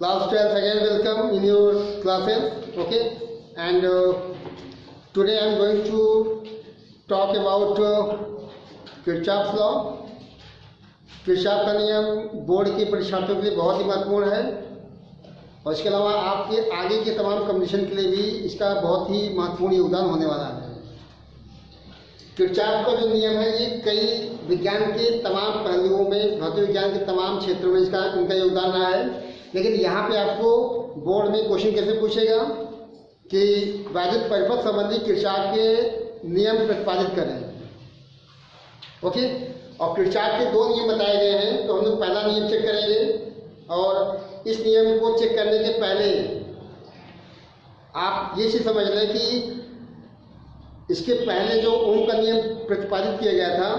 Class 12th again welcome in your classes, okay? And today I am going to talk about Kirchhoff law. Kirchhoff का नियम board के परीक्षार्थियों के लिए बहुत ही महत्वपूर्ण है और इसके अलावा आपके आगे के तमाम कंपटीशन के लिए भी इसका बहुत ही महत्वपूर्ण योगदान होने वाला है। किरचॉफ का जो नियम है ये कई विज्ञान के तमाम पहलुओं में, भौतिक विज्ञान के तमाम क्षेत्रों में इनका योगदान रहा है। लेकिन यहाँ पे आपको बोर्ड में क्वेश्चन कैसे पूछेगा कि वैद्युत परिपथ संबंधी किरचॉफ के नियम प्रतिपादित करें, ओके? और किरचॉफ के दो नियम बताए गए हैं, तो हम लोग पहला नियम चेक करेंगे। और इस नियम को चेक करने के पहले आप ये चीज़ समझ लें कि इसके पहले जो ओम का नियम प्रतिपादित किया गया था,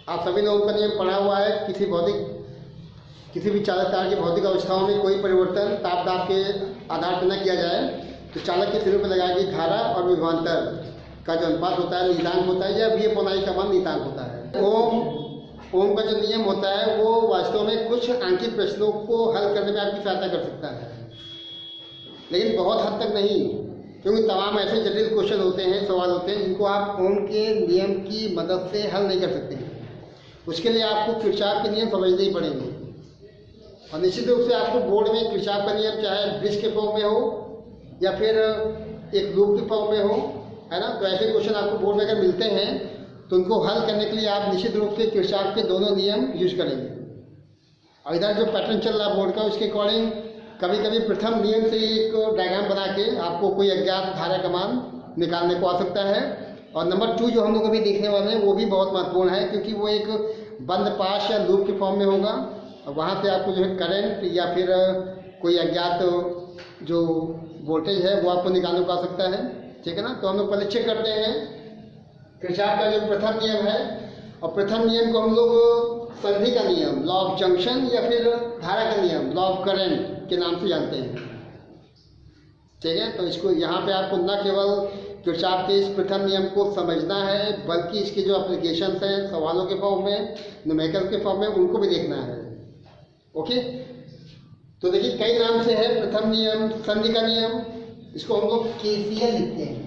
आप सभी ने ओम का नियम पढ़ा हुआ है। किसी भी चालक तार की भौतिक अवस्थाओं में कोई परिवर्तन ताप दाब के आधार पर न किया जाए तो चालक के सिरे पर लगाई गई धारा और विभवांतर का जो अनुपात होता है नियतांक होता है, या V/I का मान नियतांक होता है। ओम का जो नियम होता है वो वास्तव में कुछ अंकित प्रश्नों को हल करने में आपकी सहायता कर सकता है, लेकिन बहुत हद तक नहीं, क्योंकि तमाम ऐसे जटिल क्वेश्चन होते हैं, सवाल होते हैं जिनको आप ओम के नियम की मदद से हल नहीं कर सकते हैं। उसके लिए आपको किरचॉफ के नियम समझने ही पड़ेंगे। और निश्चित रूप से आपको बोर्ड में किरचॉफ का नियम चाहे ब्रिज के फॉर्म में हो या फिर एक लूप के फॉर्म में हो, है ना, तो ऐसे क्वेश्चन आपको बोर्ड में अगर मिलते हैं तो उनको हल करने के लिए आप निश्चित रूप से किरचॉफ के दोनों नियम यूज करेंगे। और इधर जो पैटर्न चल रहा है बोर्ड का, उसके अकॉर्डिंग कभी कभी प्रथम नियम से एक डायग्राम बना के आपको कोई अज्ञात धारा का मान निकालने को आ सकता है। और नंबर 2 जो हम लोग अभी देखने वाले हैं वो भी बहुत महत्वपूर्ण है, क्योंकि वो एक बंद पाश या लूप के फॉर्म में होगा और वहाँ से आपको जो है करंट या फिर कोई अज्ञात जो वोल्टेज है वो आपको निकालने को आ सकता है, ठीक है ना। तो हम लोग पहले चेक करते हैं किरचॉफ का जो प्रथम नियम है, और प्रथम नियम को हम लोग संधि का नियम, लॉ ऑफ जंक्शन, या फिर धारा का नियम, लॉ ऑफ करंट के नाम से जानते हैं, ठीक है। तो इसको यहाँ पे आपको न केवल किरचॉफ के इस प्रथम नियम को समझना है, बल्कि इसके जो एप्लीकेशंस हैं सवालों के फॉर्म में, न्यूमेरिकल के फॉर्म में, उनको भी देखना है, ओके। तो देखिए कई नाम से है प्रथम नियम, संधि का नियम, इसको हम लोग KCL लिखते हैं।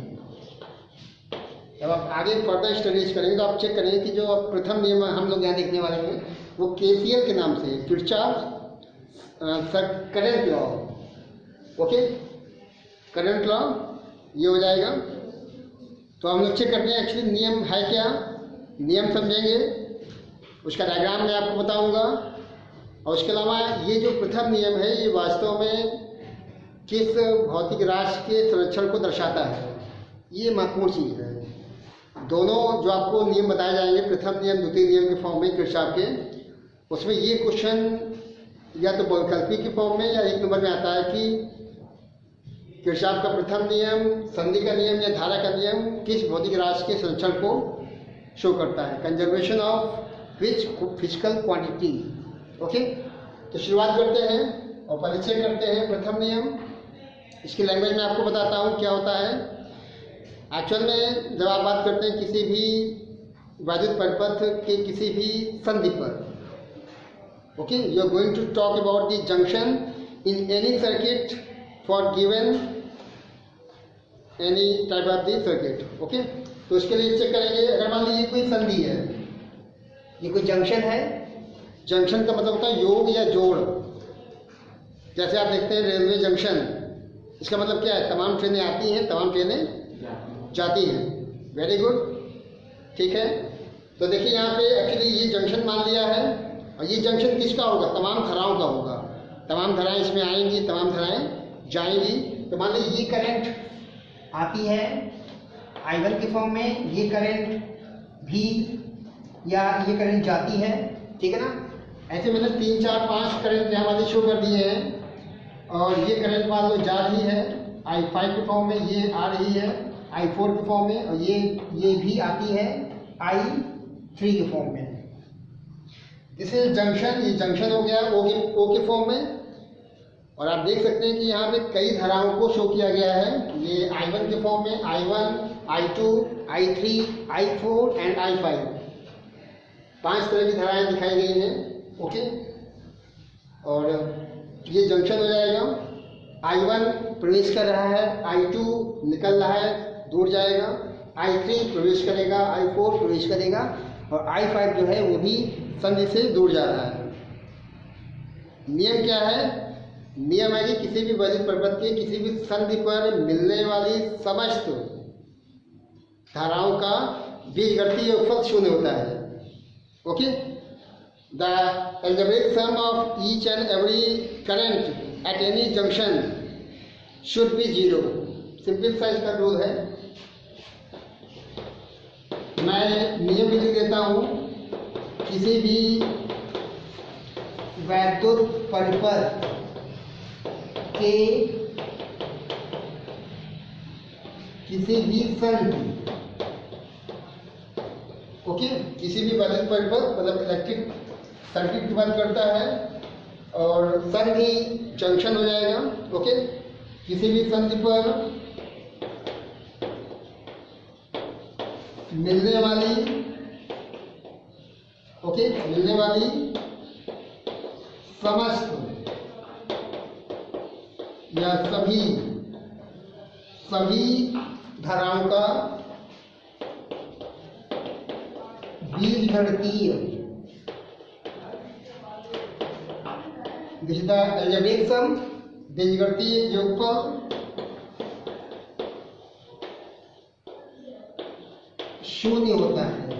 जब आप आगे फर्दर स्टडीज करेंगे तो आप चेक करेंगे कि जो प्रथम नियम हम लोग यहाँ देखने वाले हैं वो KCL के नाम से, Kirchhoff current law, okay, current law ये हो जाएगा। तो हम लोग चेक करते हैं एक्चुअली नियम है क्या, नियम समझेंगे, उसका डायग्राम मैं आपको बताऊंगा। और उसके अलावा ये जो प्रथम नियम है ये वास्तव में किस भौतिक राशि के संरक्षण को दर्शाता है, ये महत्वपूर्ण चीज़ है। दोनों जो आपको नियम बताए जाएंगे, प्रथम नियम द्वितीय नियम के फॉर्म में किरचॉफ के, उसमें ये क्वेश्चन या तो वैकल्पिक के फॉर्म में या एक नंबर में आता है कि किरचॉफ का प्रथम नियम, संधि का नियम या धारा का नियम किस भौतिक राशि के संरक्षण को शो करता है, conservation of which physical quantity, okay. तो शुरुआत करते हैं और पहले चेक करते हैं प्रथम नियम। इसकी लैंग्वेज में आपको बताता हूँ क्या होता है। एक्चुअल में जब आप बात करते हैं किसी भी वैद्युत परिपथ के किसी भी संधि पर, okay, you are going to talk about the junction in any circuit for given any type of the circuit, okay. तो इसके लिए चेक करेंगे, अगर मान लीजिए कोई संधि है, ये कोई जंक्शन है, जंक्शन का मतलब होता है योग या जोड़। जैसे आप देखते हैं रेलवे जंक्शन, इसका मतलब क्या है, तमाम ट्रेनें आती हैं, तमाम ट्रेनें जाती हैं, वेरी गुड, ठीक है। तो देखिए यहाँ पे एक्चुअली ये जंक्शन मान लिया है, और ये जंक्शन किसका होगा, तमाम धाराओं का होगा। तमाम धाराएं इसमें आएंगी, तमाम धाराएं जाएंगी। तो मान लीजिए ये करंट आती है I1 के फॉर्म में, ये करंट भी या ये करंट जाती है, ठीक है ना। ऐसे मैंने 3, 4, 5 करंट यहाँ वाले शो कर दिए हैं, और ये करंट मान लो जा रही है I5 के फॉर्म में, ये आ रही है I4 के फॉर्म में, और ये भी आती है I3 के फॉर्म में। इसे जंक्शन, ये जंक्शन हो गया O के फॉर्म में। और आप देख सकते हैं कि यहाँ पे कई धाराओं को शो किया गया है। ये I1 के फॉर्म में I1, I2, I3, I4 and I5, 5 तरह की धाराएं दिखाई गई हैं, ओके। और ये जंक्शन हो जाएगा, I1 प्रवेश कर रहा है, I2 निकल रहा है, दूर जाएगा, I3 प्रवेश करेगा, I4 प्रवेश करेगा और I5 जो है वो भी संधि से दूर जा रहा है। नियम क्या है? नियम है कि किसी भी वैदिक पर्वत के किसी भी संधि पर मिलने वाली समस्त धाराओं का बीजगणितीय योगफल शून्य होता है। Okay, the algebraic sum of each and every current at any junction should be 0। Simple सा इसका रूल है। मैं नियम भी लिख देता हूँ। किसी भी वैद्युत परिपथ के किसी भी संधि, ओके, किसी भी वैद्युत परिपथ मतलब इलेक्ट्रिक सर्किट की बात करता है और संधि जंक्शन हो जाएगा। ओके, किसी भी संधि पर मिलने वाली समस्त या सभी धाराओं का बीजगणितीय, this is the algebraic sum, बीजगणितीय योगफल शून्य होता है।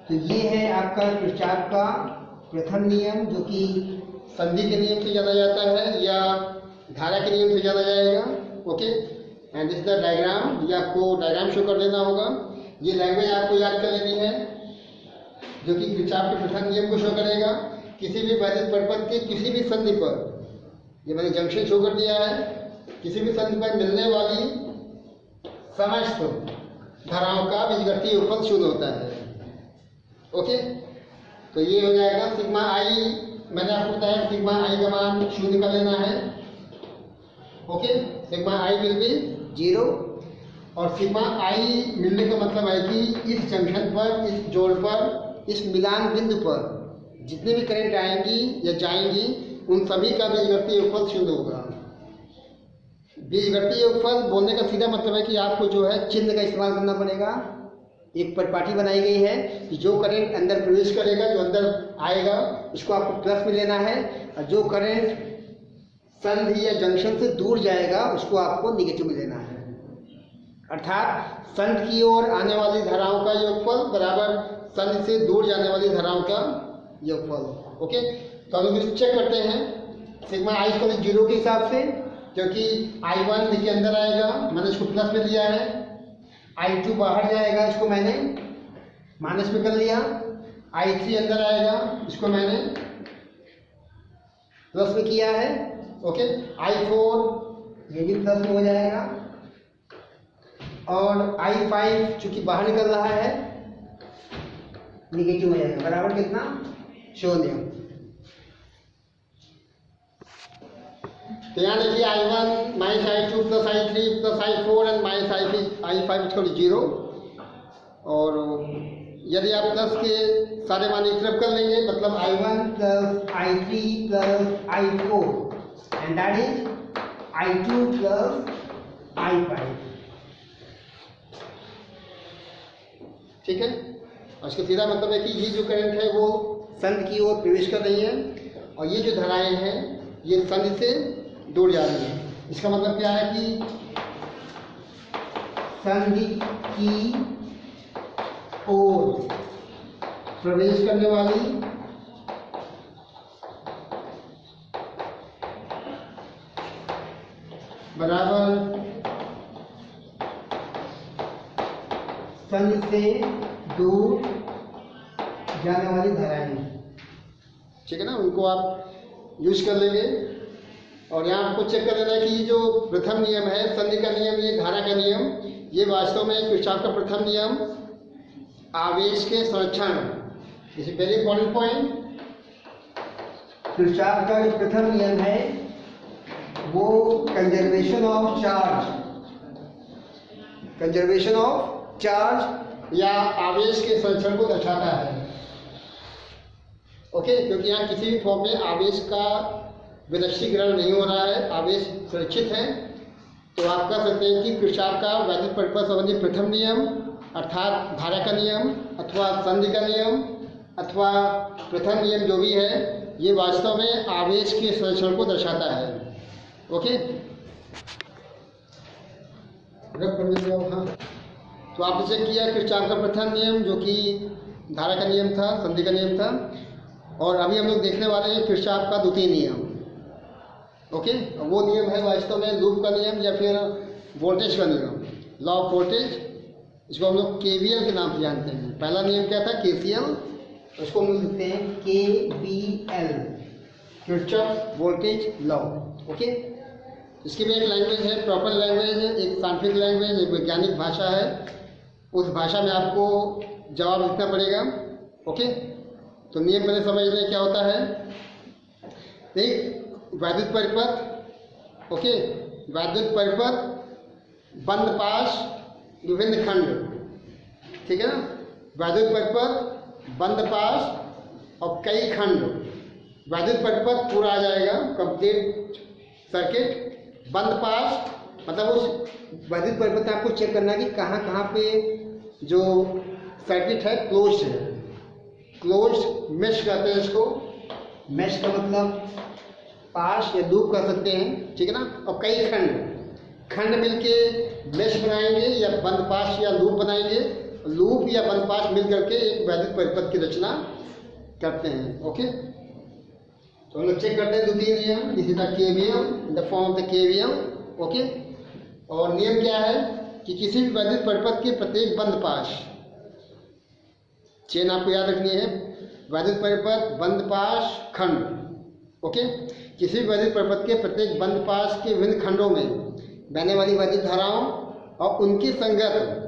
तो ये है आपका किरचॉफ का प्रथम नियम, जो कि संधि के नियम से जाना जाता है या धारा के नियम से जाना जाएगा। Okay, and this the diagram, ये आपको डायग्राम शो कर देना होगा। ये लैंग्वेज आपको याद कर लेनी है जो कि किरचॉफ के प्रथम नियम को शो करेगा। किसी भी वैद्युत परिपथ के किसी भी संधि पर, ये मैंने जंक्शन शो कर दिया है, किसी भी संधि पर मिलने वाली समस्त धाराओं का बीजगणितीय योगफल शून्य होता है। ओके, तो ये हो जाएगा सिग्मा आई, मैंने आपको बताया सिग्मा आई का मान शून्य का लेना है। Okay, sigma I will be 0 और सिग्मा आई मिलने का मतलब है कि इस जंक्शन पर, इस जोड़ पर, इस मिलान बिंदु पर जितने भी करंट आएंगी या जाएंगी उन सभी का बीजगणितीय योगफल शून्य होगा। बीजगणितीय योगफल बोलने का सीधा मतलब है कि आपको जो है चिन्ह का इस्तेमाल करना पड़ेगा। एक परिपाटी बनाई गई है कि जो करंट अंदर प्रवेश करेगा, जो अंदर आएगा, उसको आपको प्लस में लेना है और जो करंट संधि या जंक्शन से दूर जाएगा उसको आपको निगेटिव में लेना है। अर्थात संधि की ओर आने वाली धाराओं का योगफल बराबर संधि से दूर जाने वाली धाराओं का योगफल। ओके, तो हम लोग चेक करते हैं सिग्मा आई को 0 के हिसाब से, क्योंकि I1 देखिए अंदर आएगा, मैंने इसको प्लस में लिया है, I2 बाहर जाएगा, इसको मैंने माइनस में कर लिया, I3 अंदर आएगा, इसको मैंने प्लस में किया है। ओके, I4 ये भी प्लस में हो जाएगा और I5 चूंकि बाहर निकल रहा है निगेटिव हो जाएगा, बराबर कितना? शून्य। तो यहाँ देखिए I1 minus I2 plus I3 plus I4 and minus I5 equal 0। और यदि आप प्लस के सारे मान एक तरफ कर लेंगे मतलब I1 plus I3 plus I4 and that is I2 plus I5। ठीक है, और इसका सीधा मतलब है कि ये जो करंट है वो संधि की ओर प्रवेश कर रही है और ये जो धाराएं हैं ये संधि से दूर जा रही है। इसका मतलब क्या है कि संधि की ओर प्रवेश करने वाली बराबर संधि से दूर जाने वाली धाराएं, ठीक है ना, उनको आप यूज कर लेंगे। और यहाँ आपको चेक कर लेना है कि जो प्रथम नियम है संधि का नियम, ये धारा का नियम, ये वास्तव में किरचॉफ का प्रथम नियम आवेश के संरक्षण, this is very important point. Kirchhoff का जो प्रथम नियम है वो conservation of charge, conservation of charge या आवेश के संरक्षण को दर्शाता है। ओके, क्योंकि यहाँ किसी भी फॉर्म में आवेश का विलक्षीकरण नहीं हो रहा है, आवेश सुरक्षित है। तो आप कह सकते हैं कि किरचॉफ का वैद्युत परिपथ संबंधी प्रथम नियम अर्थात धारा का नियम अथवा संधि का नियम अथवा प्रथम नियम जो भी है, ये वास्तव में आवेश के संरक्षण को दर्शाता है। ओके, हाँ, तो आपने चेक किया किरचॉफ का प्रथम नियम जो कि धारा का नियम था, संधि का नियम था। और अभी हम लोग देखने वाले हैं किरचॉफ का द्वितीय नियम। ओके, वो नियम है वास्तव में लूप का नियम या फिर वोल्टेज का नियम, लॉ ऑफ वोल्टेज। इसको हम लोग केवीएल के नाम से जानते हैं। पहला नियम क्या था? केसीएल। उसको हम लोग लिखते हैं KVL, Kirchhoff voltage law. Okay, इसकी भी एक लैंग्वेज है, प्रॉपर लैंग्वेज है, एक साइंटिफिक लैंग्वेज, एक वैज्ञानिक भाषा है। उस भाषा में आपको जवाब लिखना पड़ेगा। ओके, तो नियम पहले समझ लें क्या होता है। एक वैद्युत परिपथ, ओके, वैद्युत परिपथ बंद पाश विभिन्न खंड, ठीक है ना। वैद्युत परिपथ बंद पाश और कई खंड। वैद्युत परिपथ पूरा आ जाएगा, कंप्लीट सर्किट। बंद पाश मतलब उस वैद्युत परिपथ आपको चेक करना है कि कहाँ कहाँ पे जो सर्किट है क्लोज है। क्लोज मेश कहते हैं इसको। मेश का मतलब पाश या लूप कर सकते हैं, ठीक है ना। और कई खंड मिलके मेश बनाएंगे या बंद पाश या लूप बनाएंगे। लूप या बंद पाश मिल करके एक वैद्युत परिपथ की रचना करते हैं। ओके, तो हम लोग चेक करते हैं द्वितीय नियम। This is the KVL in the form of the KVL. Okay, और नियम क्या है कि किसी भी वैद्युत परिपथ के प्रत्येक बंद पाश, चेन आपको याद रखनी है, वैद्युत परिपथ बंद पाश खंड। ओके, किसी भी वैद्युत परिपथ के प्रत्येक बंद पाश के विभिन्न खंडों में बहने वाली वैद्युत धाराओं और उनके संगत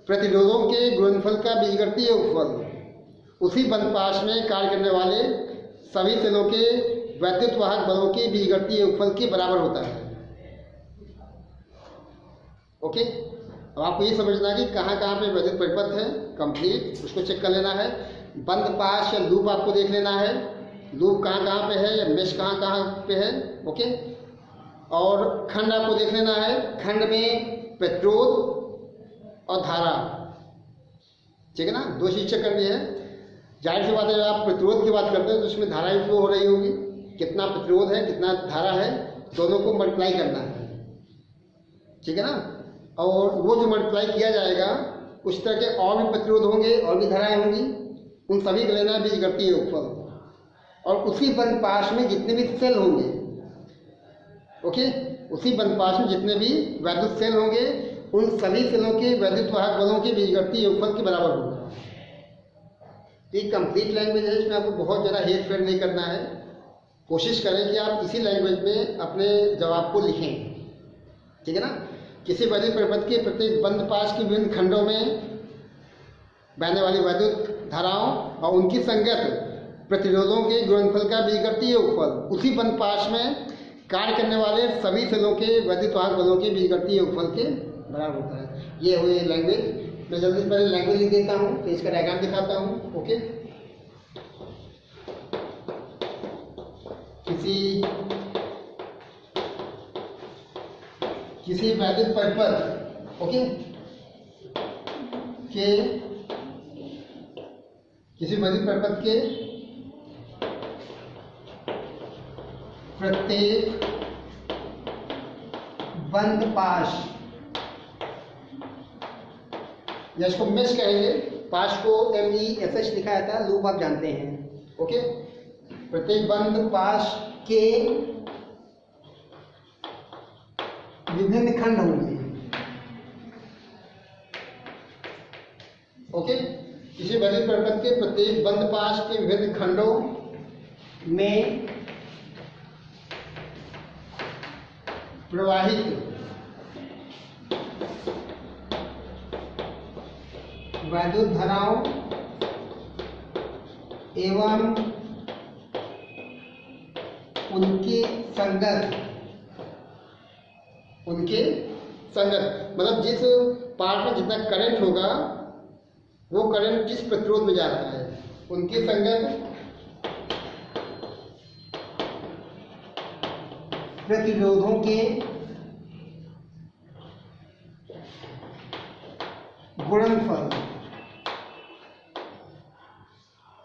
प्रतिरोधों के गुणनफल का बीजगणितीय योगफल उसी बंद पाश में कार्य करने वाले सभी सेलों के वैद्युत वाहक बलों के बीजगणितीय योगफल के बराबर होता है। ओके, अब आपको ये समझना है कि कहाँ कहाँ पे वैद्युत परिपथ है, कंप्लीट उसको चेक कर लेना है। बंद पाश या लूप आपको देख लेना है, लूप कहाँ कहाँ पे है या मेश कहाँ कहाँ पे है। ओके, और खंड आपको देख लेना है, खंड में प्रतिरोध और धारा, ठीक है ना। दो चीज चेक करनी है। जाहिर सी बात है, जब आप प्रतिरोध की बात करते हैं तो उसमें धारा भी फ्लो हो रही होगी। कितना प्रतिरोध है कितना धारा है, दोनों को मल्टीप्लाई करना है, ठीक है ना। और वो जो मल्टीप्लाई किया जाएगा उस तरह के और भी प्रतिरोध होंगे और भी धाराएं होंगी, उन सभी का लेना है बीजगणितीय योगफल। और उसी बंद पाश में जितने भी सेल होंगे, ओके, उसी बंद पाश में जितने भी वैद्युत सेल होंगे उन सभी सेलों के वैद्युत वाहक बलों के बीजगणितीय योगफल के बराबर होगा। ये कंप्लीट लैंग्वेज है, इसमें आपको बहुत ज़्यादा हेर फेर नहीं करना है। कोशिश करें कि आप इसी लैंग्वेज में अपने जवाब को लिखें, ठीक है ना। किसी वैद्युत परिपथ के प्रत्येक बंद पाश के विभिन्न खंडों में बहने वाली वैद्युत धाराओं और उनकी संगत प्रतिरोधों के गुणनफल का बीजगणितीय योगफल उसी बंद पाश में कार्य करने वाले सभी सेलों के वैद्युत वाहक बलों के बीजगणितीय योगफल के बराबर होता है। ये हुई लैंग्वेज। मैं जल्दी से पहले लैंग्वेज लिख देता हूँ, तो इसका डायग्राम दिखाता हूँ। ओके, किसी वैद्युत परिपथ, ओके, के किसी वैद्युत परिपथ के प्रत्येक बंद पाश, या इसको मेश कहेंगे, पाश को MESH लिखा जाता है, लूप आप जानते हैं। ओके, प्रत्येक बंद पाश के विभिन्न खंड होंगे। ओके, किसी वैद्युत परिपथ के प्रत्येक बंद पाश के विभिन्न खंडों में प्रवाहित वैद्युत धाराओं एवं उनके संगत मतलब जिस पार्ट में जितना करंट होगा वो करंट जिस प्रतिरोध में जा रहा है उनकी संगत प्रतिरोधों के गुणनफल।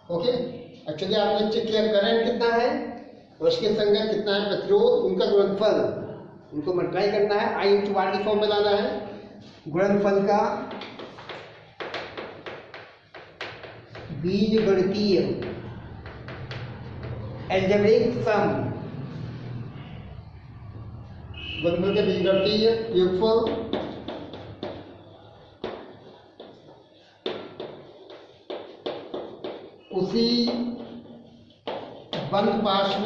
ओके, एक्चुअली आपने चेक किया करंट कितना है और उसके संगत कितना है प्रतिरोध, उनका गुणनफल, उनको मल्टीप्लाई करना है, आई इंटू आर की फॉर्म में लाना है। गुणनफल का बीजगणितीय एल्जेब्रिक सम, गुणनफल के बीजगणितीय योगफल उसी बंद पाश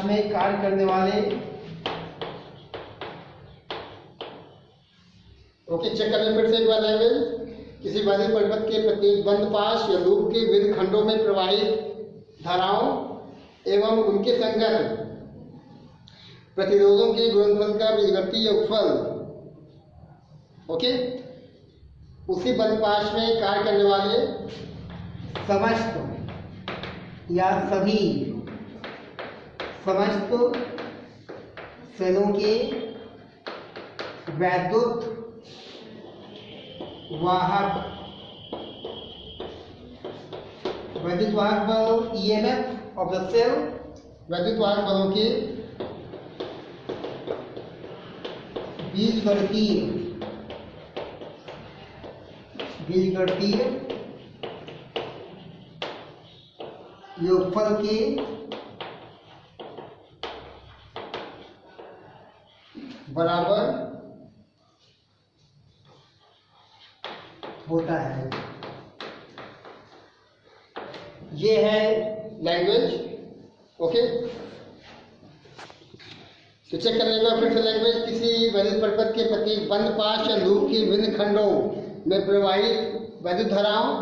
में कार्य करने वाले, ओके, चेक करें फिर से एक बार लैंग्वेज। किसी बाधित परिपथ के प्रत्येक बंद पाश या लूप के विभिन्न खंडों में प्रवाहित धाराओं एवं उनके संगत प्रतिरोधों के गुणनफल का बीजगणितीय योगफल, ओके, उसी बंद पाश में कार्य करने वाले समस्त या सभी समस्त सेलों के वैद्युत वाहक बल ईएमएफ ऑफ द सेल, वैद्युत वाहक बलों के बीजगणितीय योगफल के बराबर होता है। ये है लैंग्वेज, ओके। तो चेक करने के बाद फिर से लैंग्वेज, किसी वैद्युत परिपथ के प्रत्येक बंद पाश या लूप के विभिन्न खंडों में प्रवाहित वैद्युत धाराओं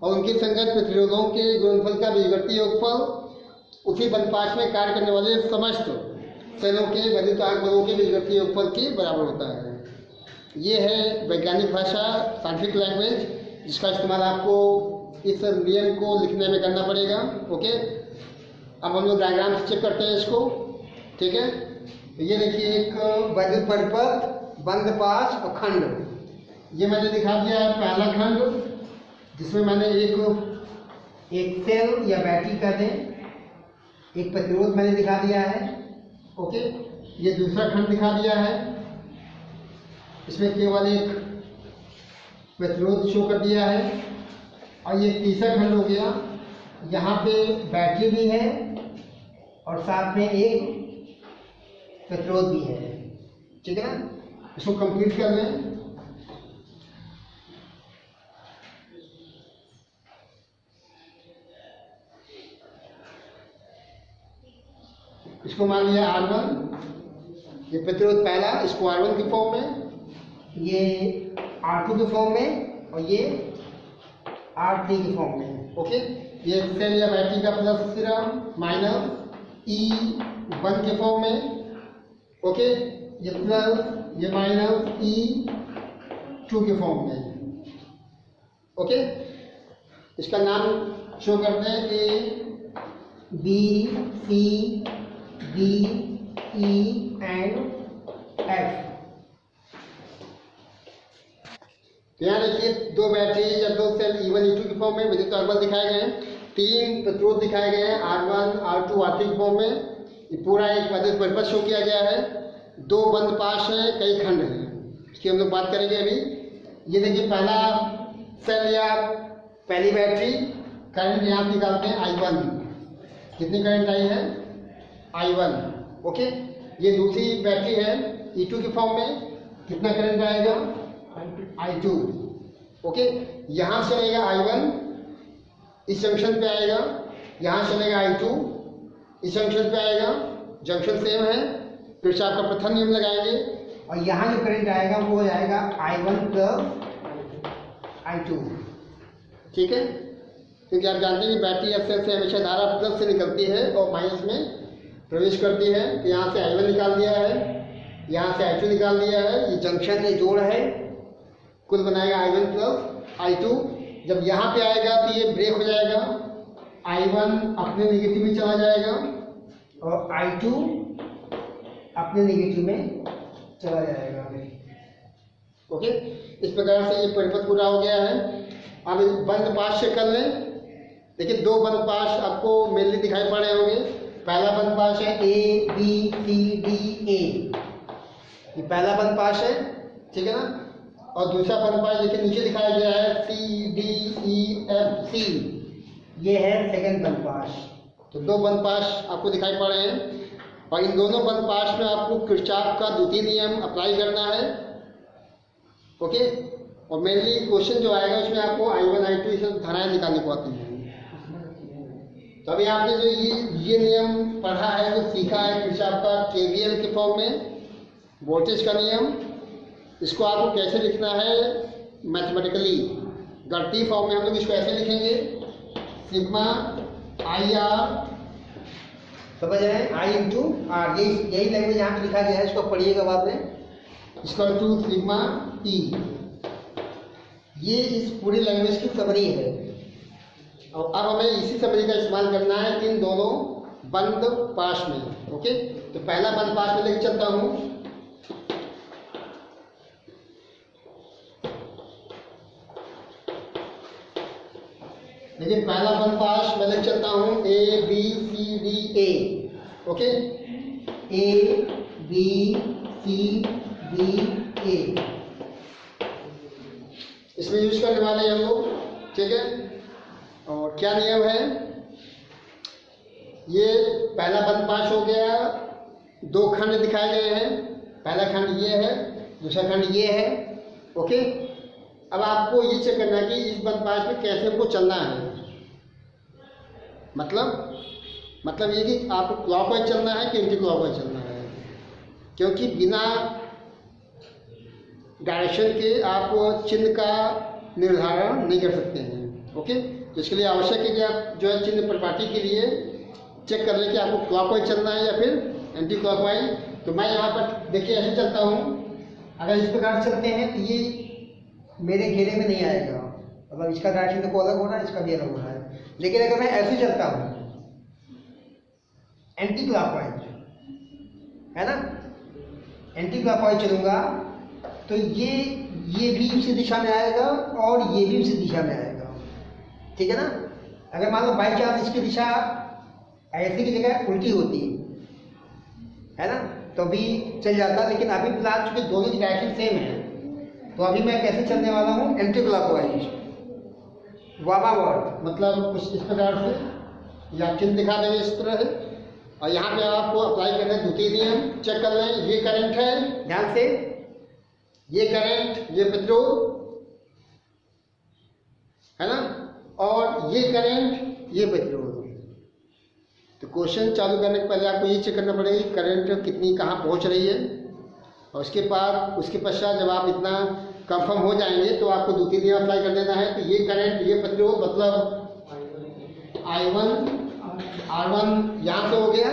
और उनके संगत प्रतिरोधों के गुणनफल का बीजगणितीय योगफल उसी बंद पाश में कार्य करने वाले समस्त सेलों के वैद्युत वाहक बलों के बीजगणितीय योगफल के बराबर होता है। ये है वैज्ञानिक भाषा, साइंटिफिक लैंग्वेज, जिसका इस्तेमाल आपको इस नियम को लिखने में करना पड़ेगा, ओके। अब हम लोग डायग्राम से चेक करते हैं इसको, ठीक है। ये देखिए एक वैद्युत परिपथ, बंद पाश और खंड। ये मैंने दिखा दिया है पहला खंड, जिसमें मैंने एक सेल या बैटरी का दें, एक प्रतिरोध मैंने दिखा दिया है, ओके। ये दूसरा खंड दिखा दिया है, इसमें केवल एक प्रतिरोध शो कर दिया है। और ये तीसरा खंड हो गया, यहाँ पे बैटरी भी है और साथ में एक प्रतिरोध भी है, ठीक है ना। इसको कंप्लीट कर लें। इसको मान लिया R1, ये प्रतिरोध पहला, इसको R1 की फॉर्म में, ये R2 की फॉर्म में और ये R3 की फॉर्म में, ओके। ये सेल या बैटरी का प्लस सिरा माइनस E1 के फॉर्म में, ओके। ये प्लस ये माइनस E2 के फॉर्म में, ओके। इसका नाम शो करते हैं A, B, C, D, E and F। तो यहाँ देखिए दो बैटरी या दो सेल E1 E2 की फॉर्म में विद्युत वाहक बल दिखाए गए हैं, तीन प्रतिरोध दिखाए गए हैं R1 R2 R3 की फॉर्म में। ये पूरा एक वैद्युत परिपथ शो किया गया है, दो बंद पाश हैं, कई खंड हैं, इसकी हम लोग बात करेंगे अभी। ये देखिए पहला सेल या पहली बैटरी, करंट यहाँ से निकालते हैं I1, कितनी करंट आई है I1, ओके। ये दूसरी बैटरी है E2 की फॉर्म में, कितना करंट आएगा I2, ओके। यहाँ से चलेगा I1, इस जंक्शन पे आएगा, यहाँ से चलेगा I2, इस जंक्शन पे आएगा, जंक्शन सेम है, फिर से आपका प्रथम नियम लगाएंगे और यहाँ जो करंट आएगा वो हो जाएगा I1 प्लस I2, ठीक है। क्योंकि आप जानते हैं कि बैटरी या सेल से हमेशा धारा प्लस से निकलती है और माइनस में प्रवेश करती है। तो यहाँ से I1 निकाल दिया है, यहाँ से I2 निकाल दिया है, ये जंक्शन ये जोड़ है, कुल बनाएगा I1 प्लस I2। जब यहाँ पे आएगा तो ये ब्रेक हो जाएगा, I1 अपने नेगेटिव में चला जाएगा और I2 अपने नेगेटिव में चला जाएगा। ओके, इस प्रकार से ये परिपथ पूरा हो गया है। अब इस बंद पाश चेक कर लें। देखिए दो बंद पाश आपको मेनली दिखाई पड़ रहे होंगे। पहला बंद पाश है ABCDA, ये पहला बंद पाश है, ठीक है ना। और दूसरा बंद पाश देखिए नीचे दिखाया गया है CDEFC, ये है सेकंड बंद पाश। तो दो बंद पाश आपको दिखाई पड़ रहे हैं और इन दोनों बंद पाश में आपको किरचॉफ का द्वितीय नियम अप्लाई करना है। ओके, और मेनली क्वेश्चन जो आएगा उसमें आपको I1 I2 ये सब धाराएं निकालने को आती हैं। तो अभी आपने जो ये नियम पढ़ा है, जो सीखा है किरचॉफ का KVL के फॉर्म में, वोल्टेज का नियम, इसको आपको कैसे लिखना है मैथमेटिकली, गणितीय फॉर्म में हम लोग इसको ऐसे लिखेंगे, सिग्मा IR, समझ रहे हैं, I इंटू आर, यही लैंग्वेज यहाँ पे लिखा गया है, इसको पढ़िएगा बाद में, इसका टू सिग्मा E। ये इस पूरी लैंग्वेज की समरी है। और अब हमें इसी समरी का इस्तेमाल करना है इन दोनों बंद पाश में। ओके, तो पहला बंद पाश में लेकर चलता हूँ। देखिए पहला बंद पाश मैं लेकर चलता हूँ ABCDA। ओके, ABCDA इसमें यूज करने वाले हैं हम लोग, ठीक है। और क्या नियम है, ये पहला बंद पाश हो गया, दो खंड दिखाए गए हैं, पहला खंड ये है, दूसरा खंड ये है। ओके, अब आपको ये चेक करना है कि इस बंद पाश में कैसे हमको चलना है। मतलब ये कि आपको क्लॉकवाइज चलना है कि एंटी क्लॉकवाइज चलना है, क्योंकि बिना डायरेक्शन के आप चिन्ह का निर्धारण नहीं कर सकते हैं। ओके, तो इसके लिए आवश्यक है कि आप जो है चिन्ह परिपाटी के लिए चेक कर लें कि आपको क्लॉकवाइज चलना है या फिर एंटी क्लॉकवाइज। तो मैं यहाँ पर देखिए ऐसे चलता हूँ, अगर इस प्रकार चलते हैं तो ये मेरे घेरे में नहीं आएगा, मतलब इसका डायरेक्शन देखो अलग हो रहा है, इसका भी अलग हो रहा है। लेकिन अगर मैं ऐसे चलता हूँ एंटी क्लॉकवाइज, है ना, एंटी क्लॉकवाइज चलूँगा तो ये भी उसी दिशा में आएगा और ये भी उसी दिशा में आएगा, ठीक है ना। अगर मान लो बाई चांस इसकी दिशा ऐसे की जगह उल्टी होती है ना, तो भी चल जाता, लेकिन अभी फिलहाल चूंकि दोनों की डायरेक्शन सेम है, तो अभी मैं कैसे चलने वाला हूँ, एंटी क्लॉकवाइज, वामावर्त। मतलब कुछ इस प्रकार से या चिन्ह दिखा देंगे इस तरह है। और यहाँ पे आपको अप्लाई करना है द्वितीय नियम। चेक कर लें, ये करंट है, ध्यान से, ये करंट, ये प्रतिरोध है ना, और ये करंट, ये प्रतिरोध। तो क्वेश्चन चालू करने के पहले आपको ये चेक करना पड़ेगा कि करंट कितनी कहाँ पहुँच रही है, और उसके पश्चात जब आप इतना कंफर्म हो जाएंगे तो आपको द्वितीय नियम अप्लाई कर देना है। तो ये करंट, ये प्रतिरोध, मतलब I1 R1 यहाँ से हो गया,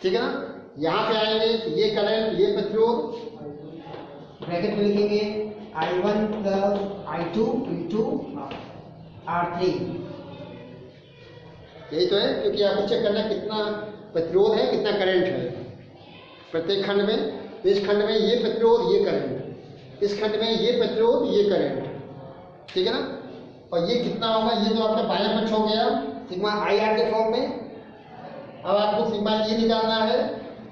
ठीक है ना। यहाँ पे आएंगे तो ये करंट, ये प्रतिरोध, ब्रैकेट में लिखेंगे I1 plus I2 into R3। यही तो है, क्योंकि आपको चेक करना है कितना प्रतिरोध है, कितना करंट है प्रत्येक खंड में। तो इस खंड में ये प्रतिरोध, ये करंट, इस खंड में ये प्रतिरोध, ये करंट, ठीक है ना। और ये कितना होगा, ये तो आपका बायां पक्ष हो गया सिग्मा IR के फॉर्म में। अब आपको सिग्मा ये निकालना है,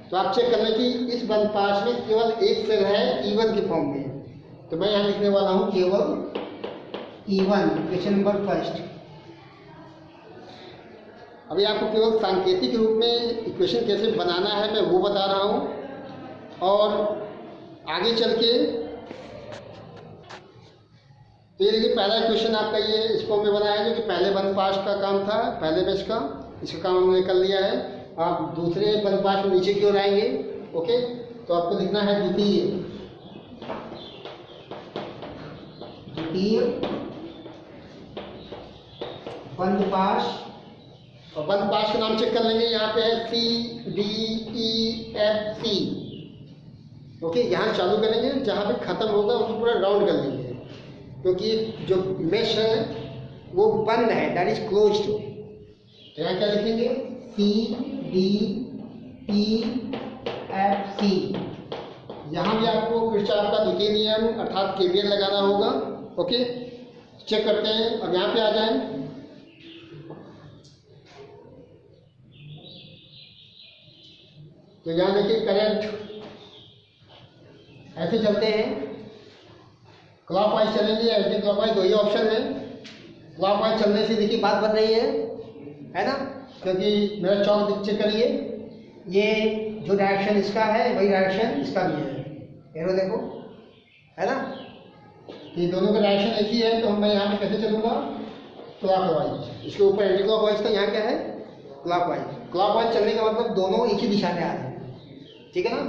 तो आप चेक कर लें कि इस बंद पाश में केवल एक सेल है E1 के फॉर्म में। तो मैं यहाँ लिखने वाला हूँ केवल E1, क्वेश्चन नंबर फर्स्ट। अभी आपको केवल सांकेतिक रूप में इक्वेशन कैसे बनाना है मैं वो बता रहा हूँ, और आगे चल के तो ये देखिए पहला इक्वेशन आपका ये इस फॉर्म में बना है, जो कि पहले बंद पाश का काम था, पहले बेस का, इसका काम हमने कर लिया है। आप दूसरे बंद पाश में नीचे की ओर आएंगे। ओके, तो आपको लिखना है द्वितीय बंद पाश, और बंद पाश का नाम चेक कर लेंगे। यहाँ पे है CDEFC, ओके, यहाँ चालू करेंगे, जहाँ पे ख़त्म होगा उसको पूरा राउंड कर लेंगे, क्योंकि जो मेश है वो बंद है, दैट इज क्लोज्ड। तो यहाँ क्या लिखेंगे, CDEFC। यहाँ भी आपको किरचॉफ का द्वितीय नियम अर्थात KVL लगाना होगा। ओके, चेक करते हैं। अब यहाँ पे आ जाएं, तो यहाँ देखिए करंट ऐसे चलते हैं, क्लॉकवाइज चलेंगे या एंटी क्लॉकवाइज, दो ही ऑप्शन है। क्लॉकवाइज चलने से देखिए बात बन रही है ना, क्योंकि मेरा चौक चेक करिए, ये जो डायरेक्शन इसका है वही डायरेक्शन इसका भी है, एरो देखो, है ना, ये दोनों का डायरेक्शन एक ही है। तो मैं यहाँ पे कैसे चलूँगा, क्लॉकवाइज। इसके ऊपर एंटी क्लॉकवाइज का, यहाँ क्या है, क्लॉकवाइज। क्लॉकवाइज चलने का मतलब दोनों एक ही दिशा में आ रहे हैं, ठीक है ना।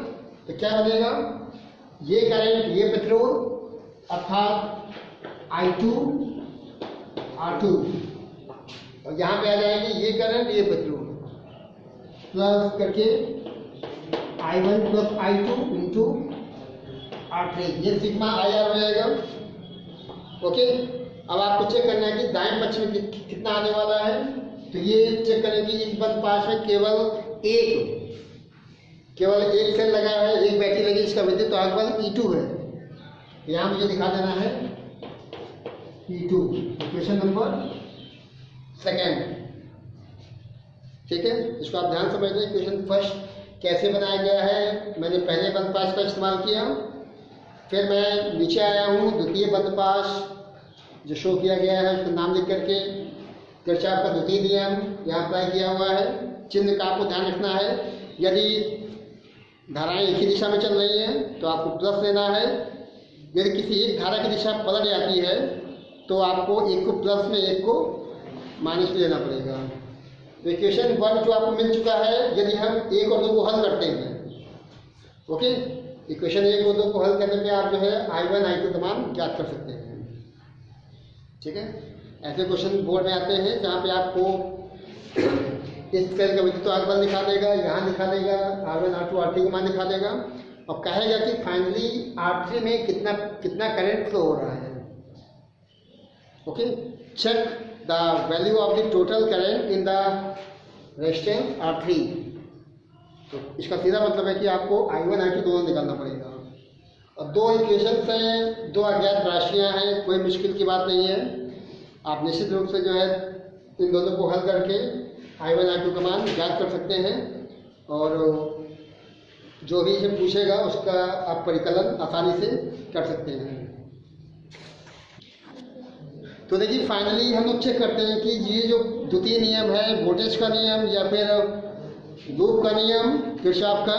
तो क्या बनेगा, ये करंट, ये पेट्रोल अर्थात I2 R2, और यहाँ पे आ जाएंगे ये करंट, ये पेट्रोल, प्लस करके I1 plus I2 into R3, ये सिग्मा IR हो जाएगा। ओके, अब आपको चेक करना है कि दाएं पक्ष में कितना आने वाला है। तो ये चेक करें कि इस बंद पास में केवल एक सेल लगा है, एक बैटरी लगी, इसका विद्युत आग बल E2 है। यहाँ मुझे दिखा देना है E2, इक्वेशन नंबर 2, ठीक है। इसको आप ध्यान समझ लें। इक्वेशन फर्स्ट कैसे बनाया गया है, मैंने पहले बंद पास का इस्तेमाल किया, फिर मैं नीचे आया हूँ, द्वितीय बंद पास जो शो किया गया है उसका नाम लिख करके किरचॉफ का द्वितीय नियम यहाँ अप्लाई किया हुआ है। चिन्ह का आपको ध्यान रखना है, यदि धाराएं एक ही दिशा में चल रही हैं तो आपको प्लस लेना है, यदि किसी एक धारा की दिशा पलट जाती है तो आपको एक को प्लस में एक को माइनस में लेना पड़ेगा। तो इक्वेशन 1 जो आपको मिल चुका है, यदि हम 1 और 2 को हल करते हैं, ओके, इक्वेशन 1 और 2 को हल करने पे आप जो है I1 I2 का मान ज्ञात कर सकते हैं, ठीक है। ऐसे क्वेश्चन बोर्ड में आते हैं जहाँ पे आपको इस सेल का विद्युत आग बल दिखा देगा, यहाँ दिखा देगा R1 R2 R3 का मान दिखा देगा, और कहेगा कि फाइनली R3 में कितना करंट फ्लो हो रहा है। Okay, check the value of the total current in the resistance R3। तो इसका सीधा मतलब है कि आपको I1 I2 दोनों निकालना पड़ेगा। और दो इक्वेशंस हैं, दो अज्ञात राशियाँ हैं, कोई मुश्किल की बात नहीं है। आप निश्चित रूप से जो है इन दोनों को हल करके I1 I2 का मान ज्ञात कर सकते हैं, और जो भी इसे पूछेगा उसका आप परिकलन आसानी से कर सकते हैं। तो देखिए फाइनली हम लोग चेक करते हैं कि ये जो द्वितीय नियम है, वोल्टेज का नियम या फिर लूप का नियम किरचॉफ का,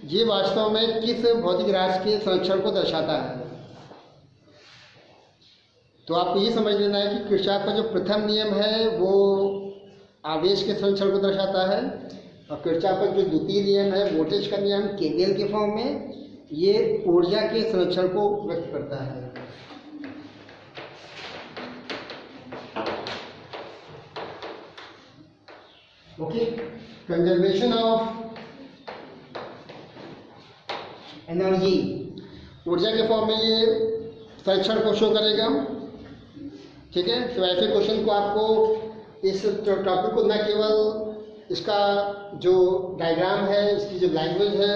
ये वास्तव में किस भौतिक राशि के संरक्षण को दर्शाता है। तो आपको ये समझ लेना है कि किरचॉफ का जो प्रथम नियम है वो आवेश के संरक्षण को दर्शाता है, और किरचॉफ का जो द्वितीय नियम है, वोल्टेज का नियम, KVL के फॉर्म में, ये ऊर्जा के संरक्षण को व्यक्त करता है। ओके, कंजर्वेशन ऑफ एनर्जी, ऊर्जा के फॉर्म में ये संरक्षण को शो करेगा, ठीक है। तो ऐसे क्वेश्चन को आपको इस टॉपिक को न केवल इसका जो डायग्राम है, इसकी जो लैंग्वेज है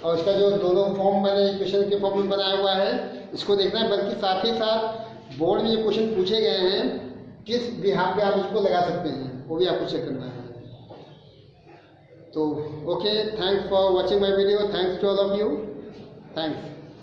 और इसका जो दोनों फॉर्म मैंने इक्वेशन के फॉर्म में बनाया हुआ है इसको देखना है, बल्कि साथ ही साथ बोर्ड में जो क्वेश्चन पूछे गए हैं किस बिहाफ पे आप इसको लगा सकते हैं वो भी आपको चेक करना है। तो okay, thanks for watching my video, thanks to all of you, thanks.